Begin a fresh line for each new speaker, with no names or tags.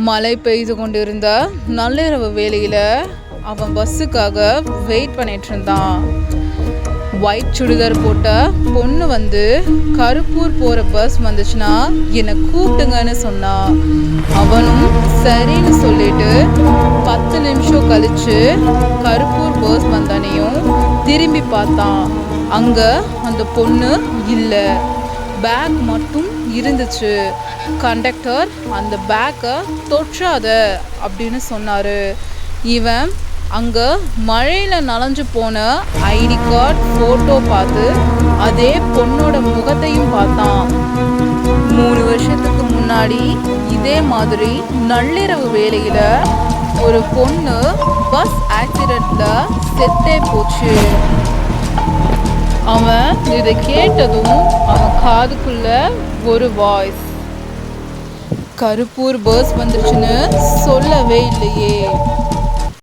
மழை பெய்து கொண்டிருந்த நள்ளிரவு வேளையில் அவன் பஸ்ஸுக்காக வெயிட் பண்ணிட்டு இருந்தான். ஒயிட் சுடிதார் போட்ட பொண்ணு வந்து கருப்பூர் போகிற பஸ் வந்துச்சுன்னா என்னை கூப்பிட்டுங்கன்னு சொன்னான். அவனும் சரின்னு சொல்லிட்டு 10 நிமிஷம் கழிச்சு கருப்பூர் பஸ் வந்தானையும் திரும்பி பார்த்தான். அங்கே அந்த பொண்ணு இல்லை, பேக் மட்டும் இருந்துச்சு. கண்டக்டர் அந்த பேக்கை தொற்றாத அப்படின்னு சொன்னார். இவன் அங்கே மழையில் நனைஞ்சு போன ஐடி கார்டு ஃபோட்டோ பார்த்து அதே பொண்ணோட முகத்தையும் பார்த்தான். 3 வருஷத்துக்கு முன்னாடி இதே மாதிரி நள்ளிரவு வேளையில் ஒரு பொண்ணு பஸ் ஆக்சிடெண்ட்டில் செத்தே போச்சு. அவன் இதை கேட்டதும் அவன் காதுக்குள்ள ஒரு வாய்ஸ், கருப்பூர் பஸ் வந்துருச்சுன்னு சொல்லவே இல்லையே.